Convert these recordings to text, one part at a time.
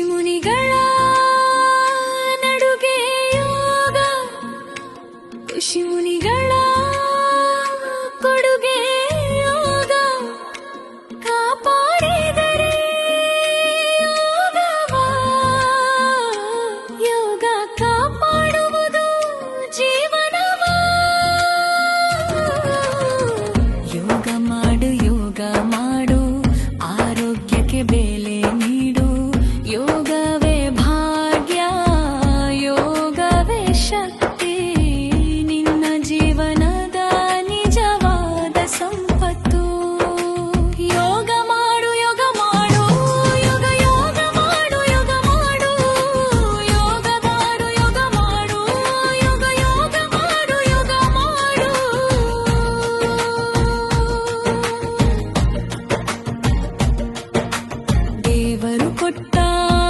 ಋಷಿ ಮುನಿಗಳ ನಡುಗೆ ಯೋಗ, ಋಷಿ ಮುನಿಗಳ ಕೊಡುಗೆ ಯೋಗ, ಕಾಪಾಡಿದರೆ ಯೋಗವಾ, ಯೋಗ ಕಾಪಾಡುವುದು ಜೀವನವಾ. ಯೋಗ ಮಾಡು, ಯೋಗ ಮಾಡು, ಆರೋಗ್ಯಕ್ಕೆ ಬೆಲೆ ನೀಡು. ಯೋಗವೇ ಭಾಗ್ಯ, ಯೋಗವೇ ಶಕ್ತಿ, ನಿನ್ನ ಜೀವನದ ನಿಜವಾದ ಸಂಪತ್ತು. ಯೋಗ ಮಾಡು, ಯೋಗ ಮಾಡು, ಯೋಗ ಯೋಗ ಮಾಡು, ಯೋಗ ಮಾಡು, ಯೋಗ ಮಾಡು, ಯೋಗ ಮಾಡು, ಯೋಗ ಯೋಗ ಮಾಡು, ಯೋಗ ಮಾಡು. ದೇವರು ಕೊಟ್ಟ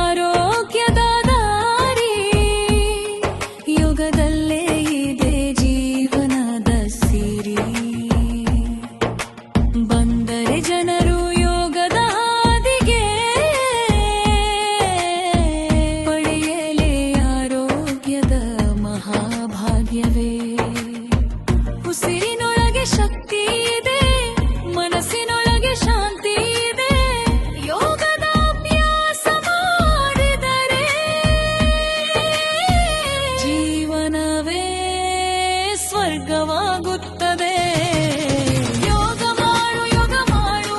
ಆರೋಗ್ಯದ ದಾರಿ, ಯೋಗದಲ್ಲೇ ಇದೆ ಜೀವನದ ಸಿರಿ. ಬಂದರೆ ಜನರು ಯೋಗದ ಹಾದಿಗೆ, ಪಡೆಯಲೇ ಆರೋಗ್ಯದ ಮಹಾಭಾಗ್ಯವೇ. ಉಸಿರಿನೊಳಗೆ ಶಕ್ತಿ ಇದೆ, ಮನಸ್ಸಿನೊಳಗೆ ಶಾಂತಿ ಇದೆ. ಯೋಗದ ಅಭ್ಯಾಸ ಮಾಡಿದರೆ ಜೀವನವೇ ಸ್ವರ್ಗವಾಗುತ್ತದೆ. ಯೋಗ ಮಾಡು, ಯೋಗ ಮಾಡು,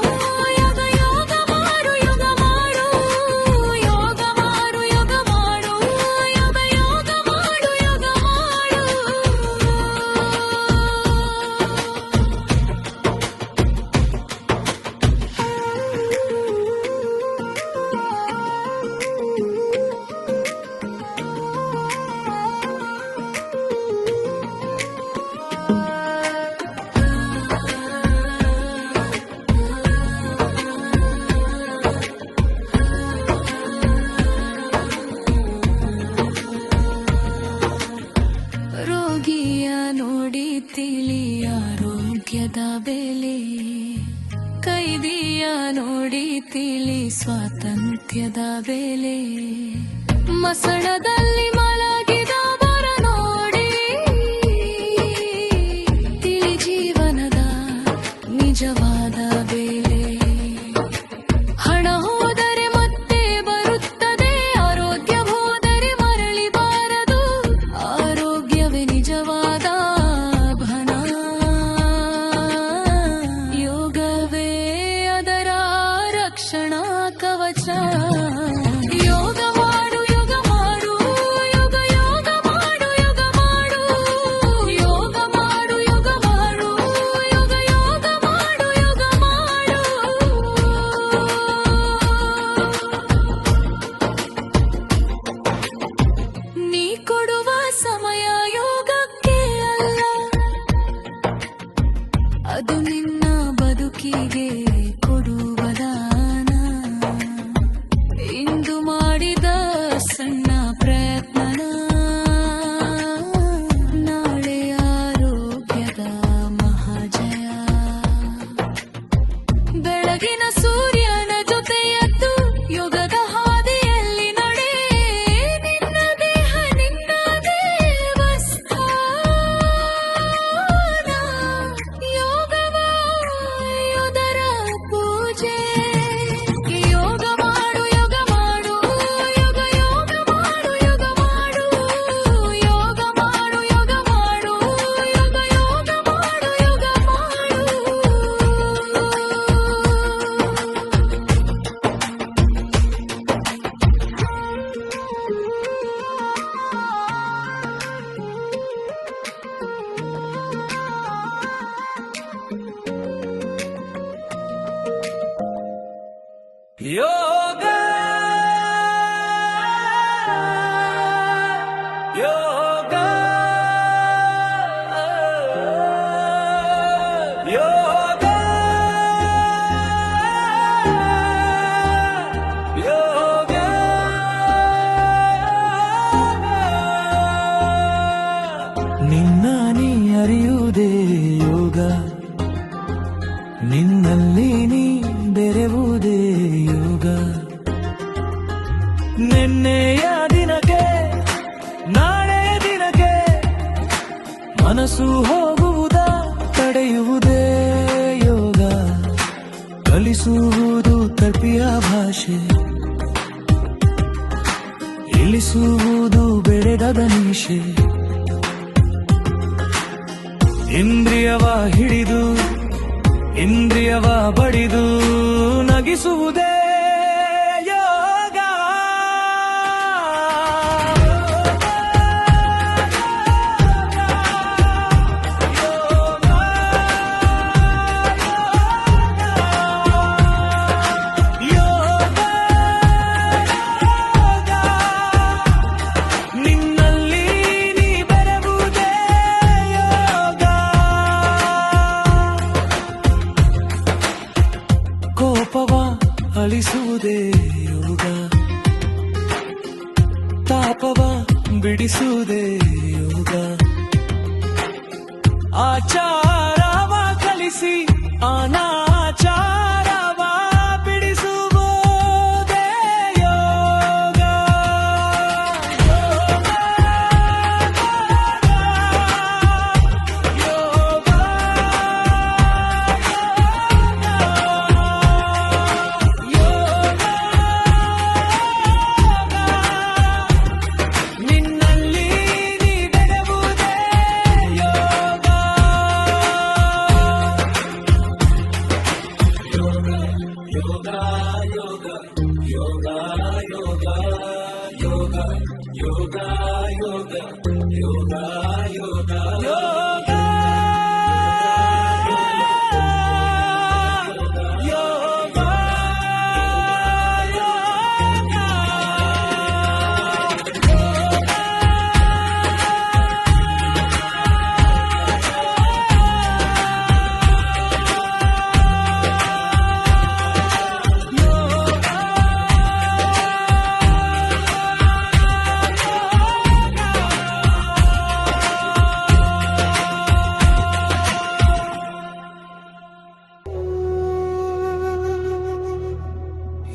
ಯೋಗ ಯೋಗ ಮಾಡು, ಯೋಗ ಮಾಡು, ಯೋಗ ಮಾಡು, ಯೋಗ ಮಾಡು, ಯೋಗ ಯೋಗ ಮಾಡು, ಯೋಗ ಮಾಡು. ರೋಗಿಯ ನೋಡಿ ತಿಳಿ ಆರೋಗ್ಯದ ಬೆಲೆ, ಕೈದಿಯ ನೋಡಿ ತಿಳಿ ಸ್ವಾತಂತ್ರ್ಯದ ಬೆಲೆ. ಮಸಣದಲ್ಲಿ ಮಲಗಿದವರ ನೋಡಿ ತಿಳಿ ಜೀವನದ ನಿಜವಾದ ಬೆಲೆ. ಹಣ ಹೋದರೆ ಮತ್ತೆ ಬರುತ್ತದೆ, ಆರೋಗ್ಯ ಹೋದರೆ ಮರಳಿ ಬಾರದು. ಆರೋಗ್ಯವೇ ನಿಜವಾದ ಆಭರಣ, ಯೋಗವೇ ಅದರ ರಕ್ಷಣಾ ಕವಚ. ಯೋಗ ಮಾಡು, ಯೋಗ ಮಾಡು, ಯೋಗ ಯೋಗ ಮಾಡು, ಯೋಗ ಮಾಡು, ಯೋಗ ಮಾಡು, ಯೋಗ ಮಾಡು, ಯೋಗ ಯೋಗ ಮಾಡು, ಯೋಗ ಮಾಡು. ನೀ ಕೊಡುವ ಸಮಯ ಯೋಗಕ್ಕೆ ಅಲ್ಲ, ಅದು ನಿನ್ನ ಬದುಕಿಗೆ ಕೊಡುವ ದಾನ. ಇಂದು ಮಾಡಿದ ಸಣ್ಣ ಪ್ರಯತ್ನನ ನಾಳೆ ಆರೋಗ್ಯದ ಮಹಾಜಯ. ಬೆಳಗಿನ ಸೂರ್ಯನ ಜೊತೆ ಎದ್ದು ಯೋಗದ ಹಾದಿಯಲ್ಲಿ ನಡೆ. ನಿನ್ನ ದೇಹ ನಿನ್ನ ದೇವಸ್ಥಾನ, ಯೋಗವಾಯುಧರ ಪೂಜೆ. ಯೋಗ ಮಾಡು, ಯೋಗ ಮಾಡು, ಯೋಗ ಯೋಗ ಮಾಡು, ಯೋಗ ಮಾಡು, ಯೋಗ ಮಾಡು, ಯೋಗ ಮಾಡು, ಯೋಗ ಯೋಗ ಮಾಡು, ಯೋಗ ಮಾಡು. ಯೋಗ ಯೋಗ ಯೋಗ ಯೋಗ ನಿನ್ನ ನೀ ಅರಿಯುವುದೇ ಯೋಗ, ನಿನ್ನಲ್ಲಿ ನೀ ಬೆರೆವುದೇ ಯೋಗ. ನಿನ್ನೆಯ ದಿನಕ್ಕೆ ನಾಳೆಯ ದಿನಕ್ಕೆ ಮನಸ್ಸು ಹೋಗುವುದ ತಡೆಯುವುದೇ ಯೋಗ. ಕಲಿಸುವುದು ತರ್ಪಿಯ ಭಾಷೆ, ಇಳಿಸುವುದು ಬೆಳೆದ ನಿಶೆ. ಇಂದ್ರಿಯವ ಹಿಡಿದು ಇಂದ್ರಿಯವ ಬಡಿದು ನಗಿಸುವುದೇ ಯೋಗ. ನಿನ್ನಲ್ಲಿ ನೀ ಬೆರೆವುದೇ ಯೋಗ. ಕೋಪವ ಅಳಿಸುವುದೇ ಯೋಗ, ತಾಪವ ಬಿಡಿಸುವುದೇ ಯೋಗ. ಆಚಾರವ ಕಲಿಸಿ ಅನಾಚಾರವ ಬಿಡಿಸುವುದೇ ಯೋಗ. ನಿನ್ನಲ್ಲಿ ನೀ ಬೆರೆವುದೇ ಯೋಗ.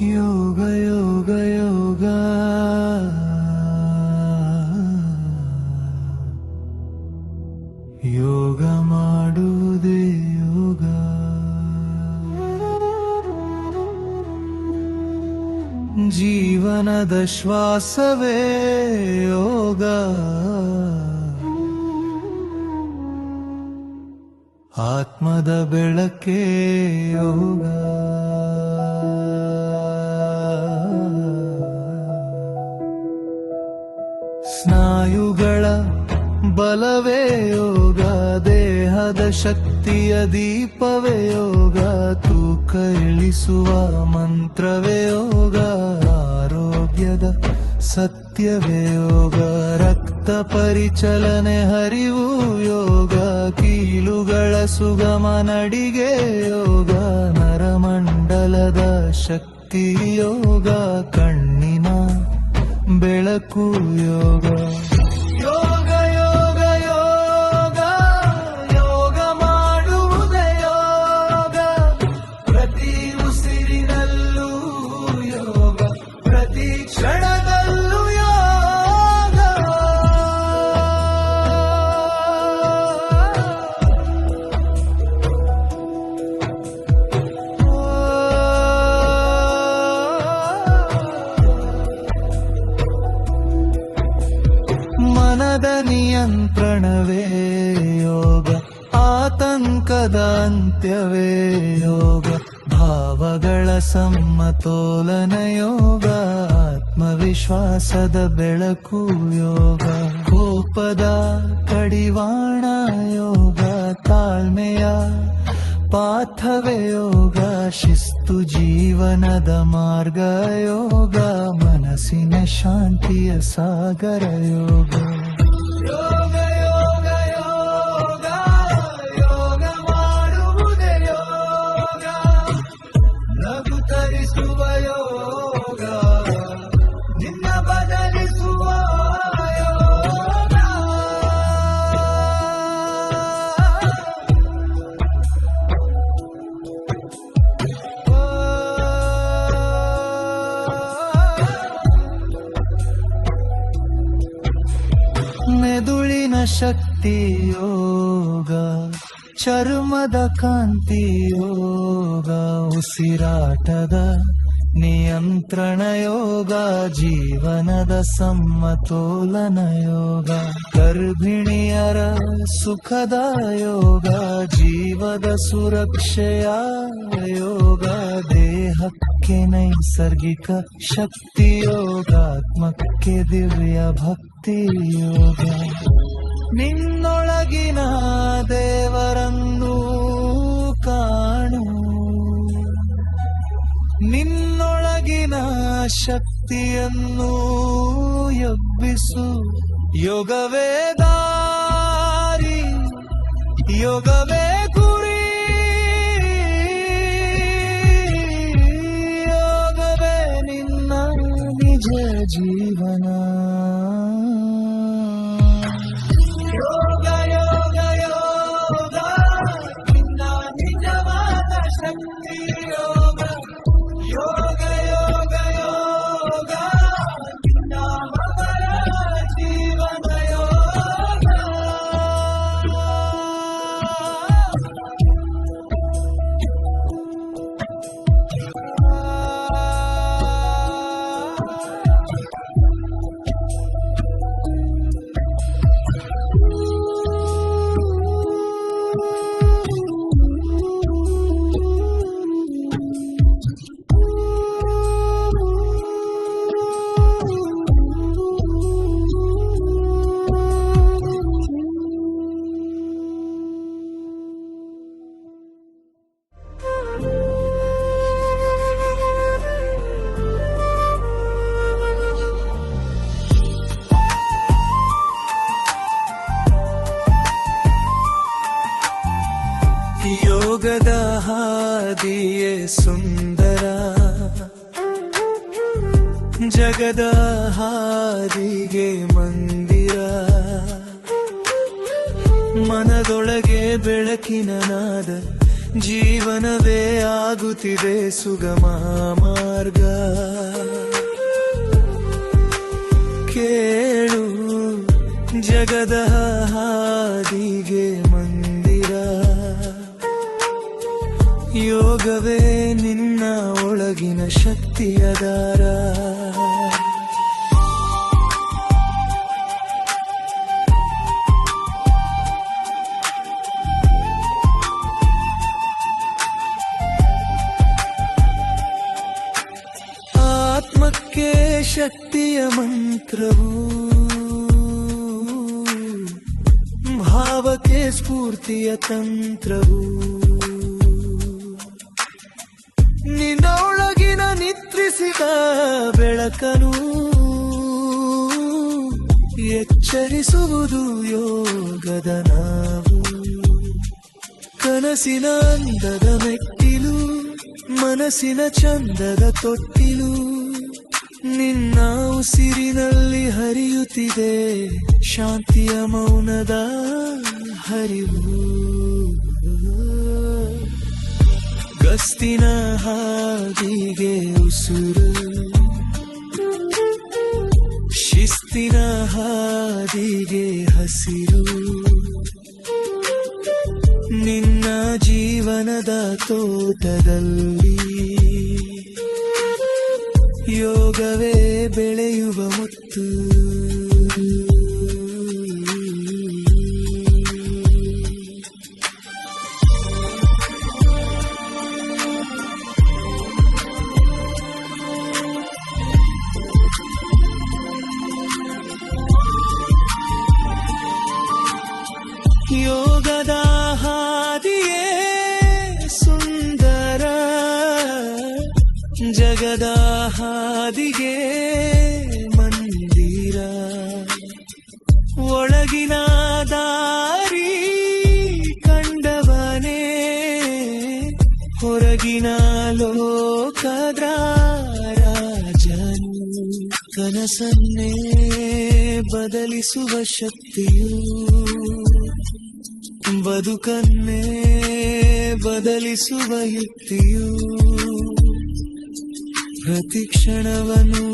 ಯೋಗ ಯೋಗ ಯೋಗ ಯೋಗ ಮಾಡುವುದೇ ಯೋಗ. ಜೀವನದ ಶ್ವಾಸವೇ ಯೋಗ. ಆತ್ಮದ ಬೆಳಕೇ ಯೋಗ. ಸ್ನಾಯುಗಳ ಬಲವೇ ಯೋಗ, ದೇಹದ ಶಕ್ತಿಯ ದೀಪವೇ ಯೋಗ. ತೂಕ ಇಳಿಸುವ ಮಂತ್ರವೇ ಯೋಗ, ಆರೋಗ್ಯದ ಸತ್ಯವೇ ಯೋಗ. ರಕ್ತ ಪರಿಚಲನೆ ಹರಿವು ಯೋಗ, ಕೀಲುಗಳ ಸುಗಮ ನಡಿಗೆ ಯೋಗ. ನರಮಂಡಲದ ಶಕ್ತಿ ಯೋಗ, ಕಣ್ಣಿನ ಬೆಳಕು ಯೋಗ. ಯೋಗ ಯೋಗ ಯೋಗ ಯೋಗ ಮಾಡುವುದೇ ಯೋಗ. ಪ್ರತಿ ಉಸಿರಿನಲ್ಲೂ ಯೋಗ, ಪ್ರತಿ ಕ್ಷಣದಲ್ಲೂ ಯೋಗ. ಮನದ ನಿಯಂತ್ರಣವೇ ಯೋಗ, ಆತಂಕದ ಅಂತ್ಯವೇ ಯೋಗ. ಭಾವಗಳ ಸಮತೋಲನ ಯೋಗ, ಆತ್ಮವಿಶ್ವಾಸದ ಬೆಳಕು ಯೋಗ. ಕೋಪದ ಕಡಿವಾಣ ಯೋಗ, ತಾಳ್ಮೆಯ ಪಾಠವೇ ಯೋಗ. ಶಿಸ್ತು ಜೀವನದ ಮಾರ್ಗ ಯೋಗ, ಮನಸ್ಸಿನ ಶಾಂತಿಯ ಸಾಗರ ಯೋಗ. ಯೋಗ ಯೋಗ ಯೋಗ ಯೋಗ ಮಾಡುವುದೇ ಯೋಗ. ನಗು ತರಿಸುವ ಯೋಗ, ನಿನ್ನ ಬದಲಿಸುವ ಯೋಗ. ಶಕ್ತಿ ಯೋಗ, ಚರ್ಮದ ಕಾಂತಿ ಯೋಗ, ಉಸಿರಾಟದ ನಿಯಂತ್ರಣ ಯೋಗ, ಜೀವನದ ಸಮತೋಲನ ಯೋಗ, ಗರ್ಭಿಣಿಯರ ಸುಖದ ಯೋಗ, ಜೀವದ ಸುರಕ್ಷೆಯ ಯೋಗ, ದೇಹಕ್ಕೆ ನೈಸರ್ಗಿಕ ಶಕ್ತಿ ಯೋಗ, ಆತ್ಮಕ್ಕೆ ದಿವ್ಯ ಭಕ್ತಿ ಯೋಗ. ನಿನ್ನೊಳಗಿನ ದೇವರನ್ನು ಕಾಣು, ನಿನ್ನೊಳಗಿನ ಶಕ್ತಿಯನ್ನು ಎಬ್ಬಿಸು. ಯೋಗವೇ ದಾರಿ, ಯೋಗವೇ ಗುರಿ, ಯೋಗವೇ ನಿನ್ನ ನಿಜ ಜೀವನ. ಯೋಗ ಯೋಗ ಯೋಗ ನಿನ್ನ ನಿಜವಾದ ಶಕ್ತಿ ಯೋಗ. ಯೋಗ ಯೋಗ ಯೋಗ ನಿನ್ನ ಮಗಳ ಜೀವನ ಯೋಗ. ಯೋಗದ ಹಾದಿಯೇ ಸುಂದರ, ಜಗದ ಹಾದಿಗೆ ಮಂದಿರ, ಮನದೊಳಗೆ ಬೆಳಕಿನ ನಾದ, ಜೀವನವೇ ಆಗುತ್ತಿದೆ ಸುಗಮ ಮಾರ್ಗ. ಕೇಳು ಜಗದ ಹಾದಿಗೆ ಮಂದಿರ, ಯೋಗವೇ ನಿನ್ನ ಒಳಗಿನ ಶಕ್ತಿಯ ದಾರ. ಆತ್ಮಕ್ಕೆ ಶಕ್ತಿಯ ಮಂತ್ರವು, ಭಾವಕ್ಕೆ ಸ್ಫೂರ್ತಿಯ ತಂತ್ರವು, ನಿನ್ನ ಒಳಗಿನ ನಿದ್ರಿಸಿದ ಬೆಳಕನು ಎಚ್ಚರಿಸುವುದು ಯೋಗದ ನಾವು. ಕನಸಿನ ಅಂದದ ಮೆಟ್ಟಿಲು, ಮನಸ್ಸಿನ ಚಂದದ ತೊಟ್ಟಿಲು, ನಿನ್ನ ಉಸಿರಿನಲ್ಲಿ ಹರಿಯುತ್ತಿದೆ ಶಾಂತಿಯ ಮೌನದ ಹರಿವು. ಗಸ್ತಿನ ಹಾದಿಗೆ ಉಸುರು, ಶಿಸ್ತಿನ ಹಾದಿಗೆ ಹಸಿರು, ನಿನ್ನ ಜೀವನದ ತೋಟದಲ್ಲಿ ಯೋಗವೇ ಬೆಳೆಯುವ ಮುತ್ತು. ಯೋಗದ ಹಾದಿಯೇ ಸುಂದರ, ಜಗದ ಹಾದಿಗೆ ಮಂದಿರ, ಒಳಗಿನ ದಾರಿ ಕಂಡವನೇ ಹೊರಗಿನ ಲೋಕದ ರಾಜನು. ಕನಸನ್ನೇ ಬದಲಿಸುವ ಶಕ್ತಿಯು, ಬದುಕನ್ನೇ ಬದಲಿಸುವ ಯುಕ್ತಿಯು, ಪ್ರತಿ ಕ್ಷಣವನ್ನು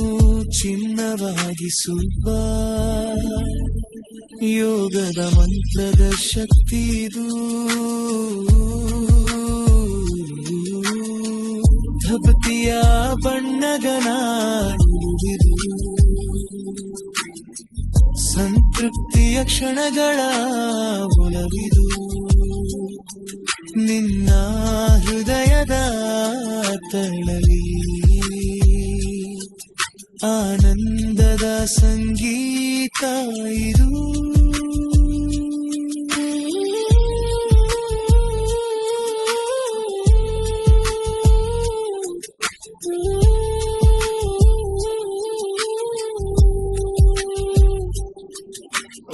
ಚಿನ್ನವಾಗಿಸುವ ಯೋಗದ ಮಂತ್ರದ ಶಕ್ತಿದು ಭಕ್ತಿಯ ಬಣ್ಣಗನ ಇರುವಿದು ಸಂತೃಪ್ತಿಯ ಕ್ಷಣಗಳ ಒಲವಿದು ನಿನ್ನ ಹೃದಯದ ತಳಲಿ ಆನಂದದ ಸಂಗೀತ ಇದು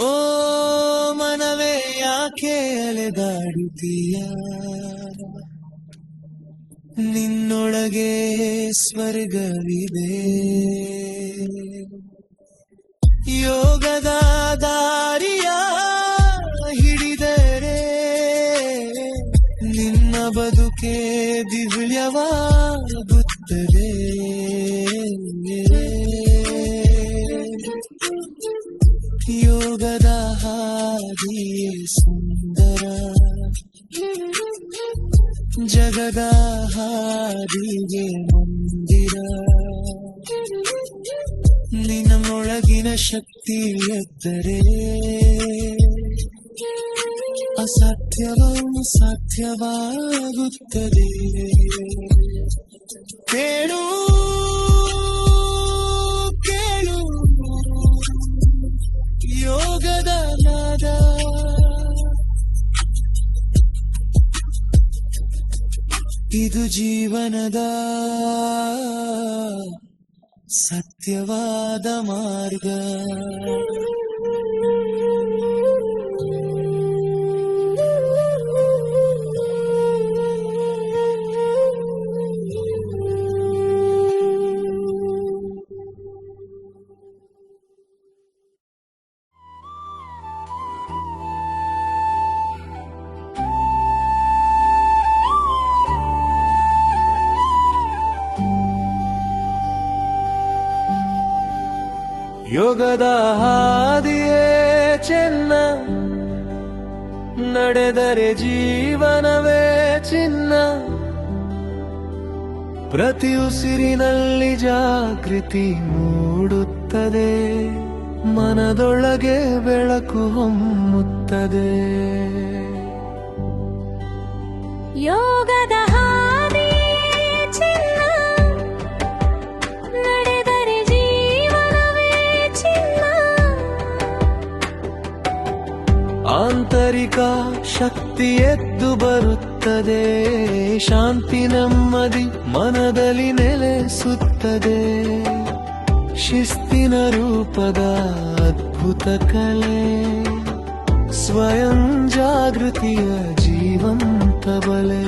ಓ ಮನವೇ ಯಾಕೆ ಅಲೆದಾಡುತ್ತೀಯ ನಿನ್ನೊಳಗೆ ಸ್ವರ್ಗವಿದೆ ಯೋಗದ ದಾರಿಯ ಹಿಡಿದರೆ ನಿನ್ನ ಬದುಕೆ ದಿವ್ಯವಾಗುತ್ತದೆ ಯೋಗದ ಹಾದಿಯೇ ಸುಂದರ ಜಗದ ಹಾದಿಗೆ ಮಂದಿರ ನಿನ್ನೊಳಗಿನ ಶಕ್ತಿ ಎದ್ದರೆ ಅಸಾಧ್ಯವೂ ಸಾಧ್ಯವಾಗುತ್ತದೆ ಕೇಳು ಕೇಳು ಯೋಗದ ನಾದ ಇದು ಜೀವನದ ಸತ್ಯವಾದ ಮಾರ್ಗ ಯೋಗದ ಹಾದಿಯೇ ಚೆನ್ನ ನಡೆದರೆ ಜೀವನವೇ ಚಿನ್ನ ಪ್ರತಿ ಉಸಿರಿನಲ್ಲಿ ಜಾಗೃತಿ ಮೂಡುತ್ತದೆ ಮನದೊಳಗೆ ಬೆಳಕು ಹೊಮ್ಮುತ್ತದೆ ಯೋಗದ ಆಂತರಿಕ ಶಕ್ತಿ ಎದ್ದು ಬರುತ್ತದೆ ಶಾಂತಿ ನೆಮ್ಮದಿ ಮನದಲ್ಲಿ ನೆಲೆಸುತ್ತದೆ ಶಿಸ್ತಿನ ರೂಪದ ಅದ್ಭುತ ಕಲೆ ಸ್ವಯಂ ಜಾಗೃತಿಯ ಜೀವಂತ ಬಲೆ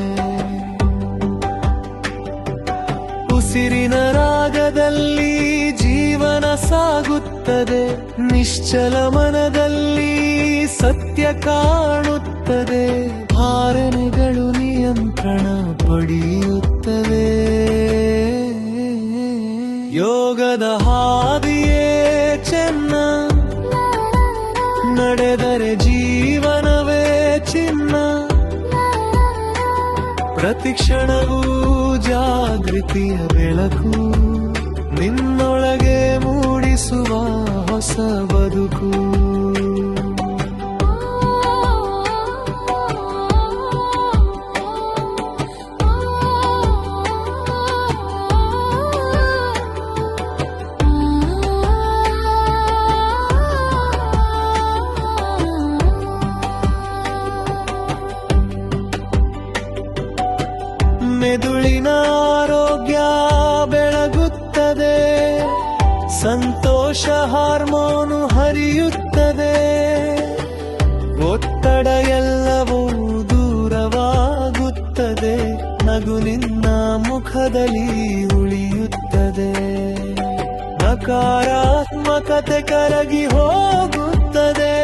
ಉಸಿರಿನ ರಾಗದಲ್ಲಿ ಜೀವನ ಸಾಗುತ್ತದೆ ನಿಶ್ಚಲ ಮನದಲ್ಲಿ ಸತ್ಯ ಕಾಣುತ್ತದೆ ಭಾವನೆಗಳು ನಿಯಂತ್ರಣ ಪಡೆಯುತ್ತವೆ ಯೋಗದ ಹಾದಿಯೇ ಚೆನ್ನ ನಡೆದರೆ ಜೀವನವೇ ಚಿನ್ನ ಪ್ರತಿಕ್ಷಣವೂ ಜಾಗೃತಿಯ ಬೆಳಕು ನಿನ್ನೊಳಗೆ ಮೂಡಿಸುವ ಹೊಸ ಬದುಕು ಮೆದುಳಿನ ಆರೋಗ್ಯ ಬೆಳಗುತ್ತದೆ ಸಂತೋಷ ಹಾರ್ಮೋನು ಹರಿಯುತ್ತದೆ ಒತ್ತಡ ಎಲ್ಲವೂ ದೂರವಾಗುತ್ತದೆ ನಗು ನಿನ್ನ ಮುಖದಲ್ಲಿ ಉಳಿಯುತ್ತದೆ ನಕಾರಾತ್ಮಕತೆ ಕರಗಿ ಹೋಗುತ್ತದೆ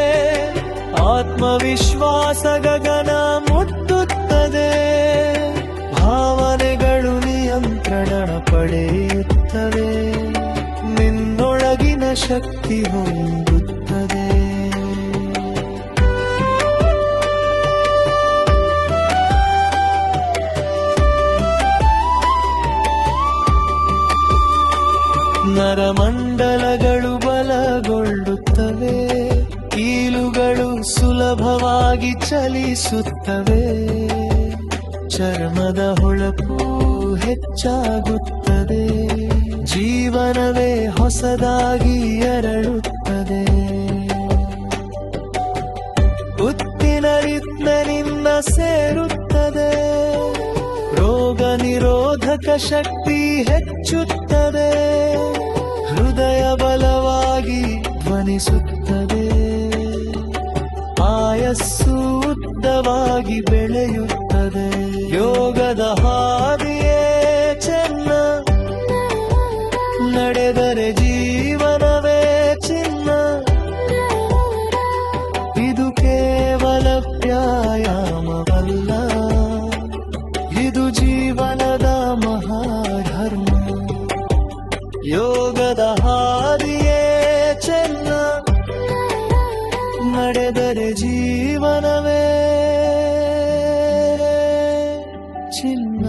ಆತ್ಮವಿಶ್ವಾಸ ಗಗನ ಮುಟ್ಟುತ್ತದೆ ಭಾವನೆಗಳು ನಿಯಂತ್ರಣ ಪಡೆಯುತ್ತವೆ ನಿನ್ನೊಳಗಿನ ಶಕ್ತಿ ಹೊಂದುತ್ತದೆ ನರಮಂಡಲಗಳು ಬಲಗೊಳ್ಳುತ್ತವೆ, ಕೀಲುಗಳು ಸುಲಭವಾಗಿ ಚಲಿಸುತ್ತವೆ, ಚರ್ಮದ ಹೊಳಪು ಹೆಚ್ಚಾಗುತ್ತದೆ, ಜೀವನವೇ ಹೊಸದಾಗಿ ಅರಳುತ್ತದೆ. ಉತ್ತಿನ ರಿತ್ಮೆ ನಿನ್ನ ಸೇರುತ್ತದೆ, ರೋಗ ನಿರೋಧಕ ಶಕ್ತಿ ಹೆಚ್ಚುತ್ತದೆ, ಹೃದಯ ಬಲವಾಗಿ ಧ್ವನಿಸುತ್ತದೆ, ಆಯಸ್ಸು ಉದ್ದವಾಗಿ ಬೆಳೆಯುತ್ತದೆ. ಯೋಗದ ಹಾದಿಯೇ ಚೆನ್ನ, ನಡೆದರೆ ಜೀವನವೇ ಚಿನ್ನ. ಇದು ಕೇವಲ ವ್ಯಾಯಾಮವಲ್ಲ, ಇದು ಜೀವನದ ಮಹಾಧರ್ಮ. ಯೋಗದ ಹಾದಿಯೇ ಚೆನ್ನ, ನಡೆದರೆ ಜೀವನವೇ ಚಿನ್ನ.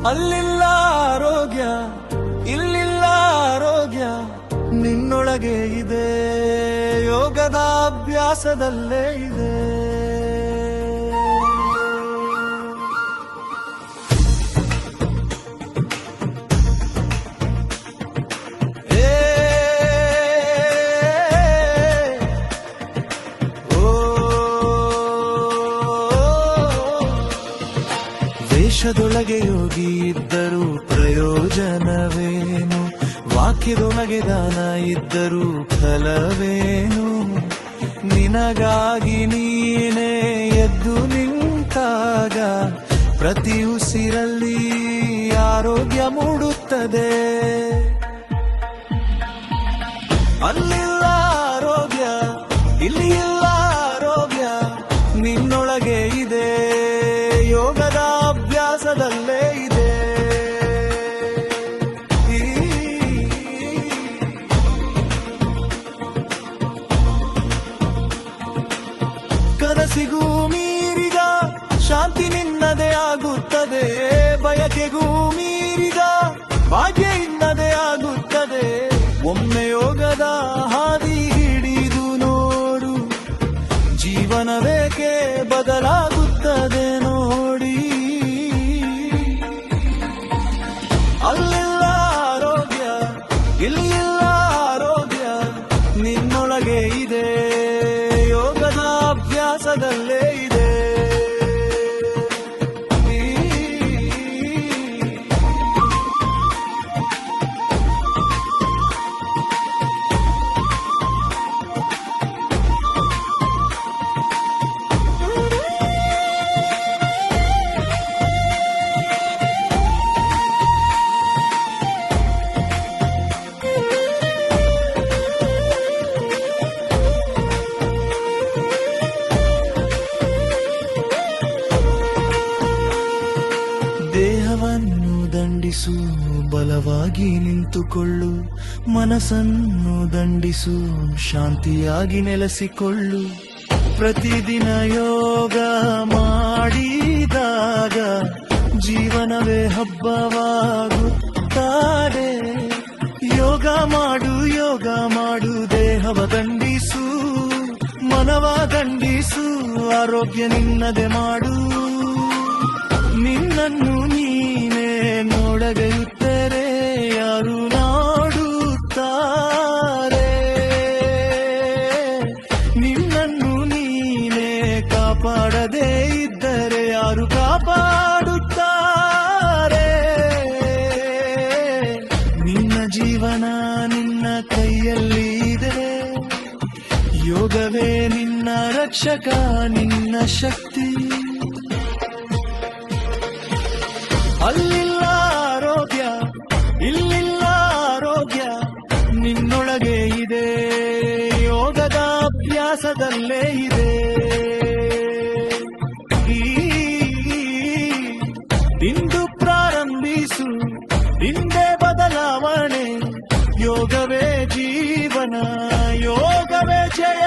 ಅಲ್ಲಿಲ್ಲ ಆರೋಗ್ಯ, ಇಲ್ಲಿಲ್ಲ ಆರೋಗ್ಯ, ನಿನ್ನೊಳಗೆ ಇದೆ, ಯೋಗದ ಅಭ್ಯಾಸದಲ್ಲೇ ಇದೆ. ವೇಷದೊಳಗೆ ಯೋಗಿ ಇದ್ದರೂ ಪ್ರಯೋಜನವೇನು, ವಾಕ್ಯದೊಳಗೆ ದಾನ ಇದ್ದರೂ ಫಲವೇನು. ನಿನಗಾಗಿ ನೀನೇ ಎದ್ದು ನಿಂತಾಗ ಪ್ರತಿ ಉಸಿರಲ್ಲಿ ಆರೋಗ್ಯ ಮೂಡುತ್ತದೆ. ಅಲ್ಲಿಲ್ಲ ಆರೋಗ್ಯ, ಇಲ್ಲಿ ಇಲ್ಲ ಆರೋಗ್ಯ, ನಿನ್ನೊಳಗೆ ಇದೆ, ಯೋಗದ ಅಭ್ಯಾಸದಲ್ಲೇ ಇದೆ. ಕನಸಿಗೂ ಮೀರಿದ ಶಾಂತಿ ನಿನ್ನದೇ ಆಗುತ್ತದೆ, ಬಯಕೆಗೂ ಮೀರಿದ ಭಾಗ್ಯ ಇನ್ನದೇ ಆಗುತ್ತದೆ. ಒಮ್ಮೆ ಯೋಗದ ಹಾದಿ ಹಿಡಿದು ನೋಡು, ಜೀವನವೇಕೆ ಬದಲಾಗುತ್ತದೆ ನೋಡಿ. ಅಲ್ಲಿಲ್ಲ ಆರೋಗ್ಯ, ಇಲ್ಲಿ ಇಲ್ಲ ಆರೋಗ್ಯ, ನಿನ್ನೊಳಗೆ ಇದೆ, ಯೋಗದ ಅಭ್ಯಾಸದಲ್ಲೇ ಇದೆ. ದೇಹವನ್ನು ದಂಡಿಸು, ಬಲವಾಗಿ ನಿಂತುಕೊಳ್ಳು, ಮನಸ್ಸನ್ನು ದಂಡಿಸು, ಶಾಂತಿಯಾಗಿ ನೆಲೆಸಿಕೊಳ್ಳು. ಪ್ರತಿದಿನ ಯೋಗ ಮಾಡಿದಾಗ ಜೀವನವೇ ಹಬ್ಬವಾಗುತ್ತದೆ. ಯೋಗ ಮಾಡು, ಯೋಗ ಮಾಡು, ದೇಹವ ದಂಡಿಸು, ಮನವ ದಂಡಿಸು, ಆರೋಗ್ಯ ನಿನ್ನದೆ ಮಾಡು. ನಿನ್ನನ್ನು ನೀನೇ ನೋಡಗೈಯುತ್ತಾರೆ, ಯಾರು ನೋಡುತ್ತಾರೆ. ನಿನ್ನನ್ನು ನೀನೇ ಕಾಪಾಡದೇ ಇದ್ದರೆ ಯಾರು ಕಾಪಾಡುತ್ತಾರೆ. ನಿನ್ನ ಜೀವನ ನಿನ್ನ ಕೈಯಲ್ಲಿ ಇದೆ, ಯೋಗವೇ ನಿನ್ನ ರಕ್ಷಕ, ನಿನ್ನ ಶಕ್ತಿ. ಅಲ್ಲಿಲ್ಲ ಆರೋಗ್ಯ, ಇಲ್ಲಿಲ್ಲ ಆರೋಗ್ಯ, ನಿನ್ನೊಳಗೆ ಇದೆ, ಯೋಗದ ಅಭ್ಯಾಸದಲ್ಲೇ ಇದೆ. ಇಂದು ಪ್ರಾರಂಭಿಸು, ಜಯ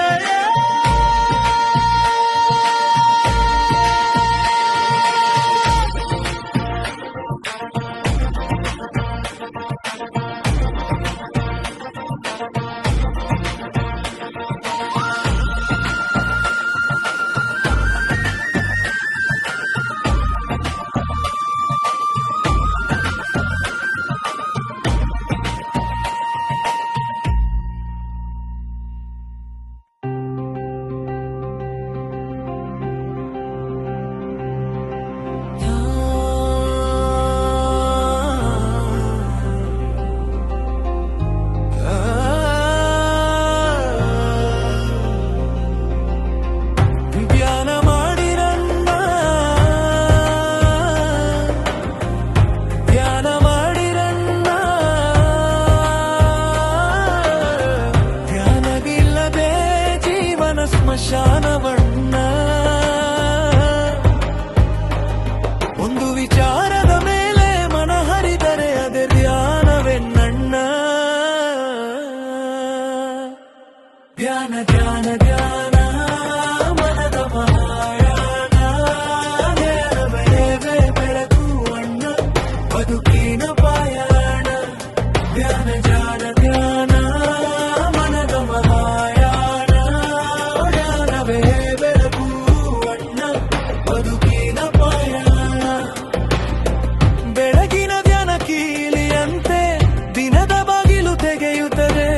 ಸ್ಮಶಾನವಣ್ಣ ಒಂದು ವಿಚಾರದ ಮೇಲೆ ಮನ ಹರಿದರೆ ಅದೇ ಧ್ಯಾನವೆನ್ನಣ್ಣ ಧ್ಯಾನ ಧ್ಯಾನ ಧ್ಯಾನ ಮನದ ಮಾಯಾಣ ಧ್ಯಾನವೇ ಬೆಳಕು ಅಣ್ಣ ಬದುಕಿನ ಪಾಯಾಣ ಧ್ಯಾನ ಧ್ಯಾನ ಧ್ಯಾನ ಮನದ ಮಾಯಾಣ ಬೆಳಕು ಅಣ್ಣ ಬದುಕಿನ ಪಾಯಾಣ ಬೆಳಗಿನ ಧ್ಯಾನ ಕೀಲಿಯಂತೆ ದಿನದ ಬಾಗಿಲು ತೆಗೆಯುತ್ತದೆ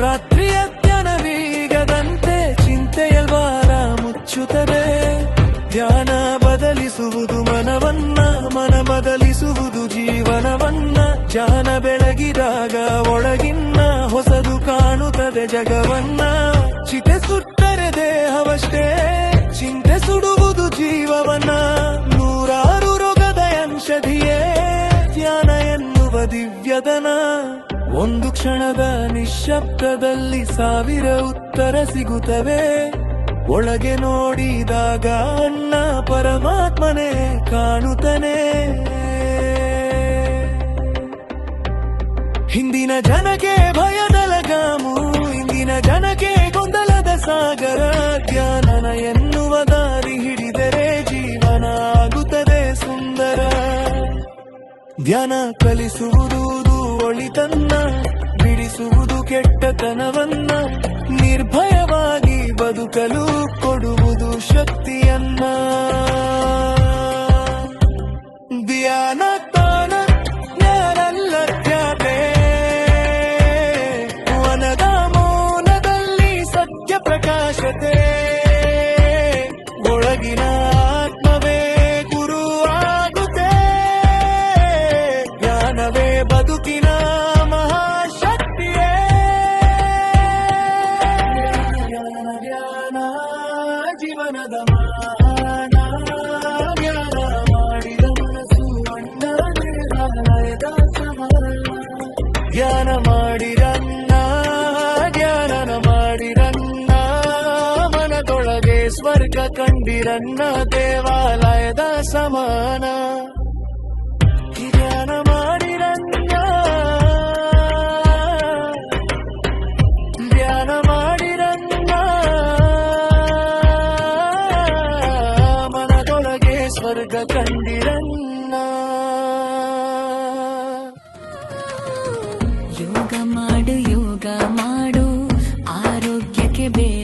ರಾತ್ರಿಯ ಧ್ಯಾನವೀಗದಂತೆ ಚಿಂತೆಯಲ್ವಾರ ಮುಚ್ಚುತ್ತದೆ ಧ್ಯಾನ ಬದಲಿಸುವುದು ಮನವನ್ನ ಮನ ಬದಲಿಸುವುದು ಜೀವನವನ್ನ ಧ್ಯಾನ ಬೆಳಗಿದಾಗ ಒಳಗಿನ್ನ ಹೊಸದು ಕಾಣುತ್ತದೆ ಜಗವನ್ನ ಚಿತೆ ಸುಟ್ಟರೆ ದೇಹವಷ್ಟೇ ಚಿಂತೆ ಸುಡುವುದು ಜೀವವನ್ನ ನೂರಾರು ರೋಗದ ಔಷಧಿಯೇ ಧ್ಯಾನ ಎನ್ನುವ ದಿವ್ಯದನ ಒಂದು ಕ್ಷಣದ ನಿಶ್ಶಬ್ದದಲ್ಲಿ ಸಾವಿರ ಉತ್ತರ ಸಿಗುತ್ತವೆ ಒಳಗೆ ನೋಡಿದಾಗ ಅಣ್ಣ ಪರಮಾತ್ಮನೇ ಕಾಣುತ್ತಾನೆ ಹಿಂದಿನ ಜನಕ್ಕೆ ಭಯದ ಲಗಾಮು ಇಂದಿನ ಜನಕ್ಕೆ ಗೊಂದಲದ ಸಾಗರ ಧ್ಯಾನನ ಎನ್ನುವ ದಾರಿ ಹಿಡಿದರೆ ಜೀವನ ಆಗುತ್ತದೆ ಸುಂದರ ಧ್ಯಾನ ಕಲಿಸುವುದು ಒಳಿತನ್ನ ಬಿಡಿಸುವುದು ಕೆಟ್ಟತನವನ್ನ ನಿರ್ಭಯವಾಗಿ ಬದುಕಲು ಕೊಡುವುದು ಶಕ್ತಿಯನ್ನ ಧ್ಯಾನ ತಾನ ಯಾರಲ್ಲ ತ್ಯಾತೆ ವನದ ಮೌನದಲ್ಲಿ ಸತ್ಯ ಪ್ರಕಾಶತೆ ಒಳಗಿನ ಆತ್ಮವೇ ಗುರುವಾಗುತ್ತೆ ಜ್ಞಾನವೇ ಬದುಕಿನ ಮಹಾಶಕ್ತಿಯೇ ಜ್ಞಾನ ಜ್ಞಾನ ಜೀವನದ ಮಾನ ಜ್ಞಾನ ಮಾಡಿದ ಮನಸ್ಸು ಅಣ್ಣ ದೇವಾಲಯದ ಸಮಾನ ಜ್ಞಾನ ಮಾಡಿರನ್ನ ಜ್ಞಾನನ ಮಾಡಿರನ್ನ ಮನದೊಳಗೆ ಸ್ವರ್ಗ ಕಂಡಿರನ್ನ ದೇವಾಲಯದ ಸಮಾನ ಧ್ಯಾನ ಮಾಡಿರನ್ನ ಧ್ಯಾನ ಮಾಡಿರನ್ನ ಮನದೊಳಗೆ ಸ್ವರ್ಗ ಕಂಡಿರನ್ನ ಯೋಗ ಮಾಡು ಆರೋಗ್ಯಕ್ಕೆ ಬೇಡ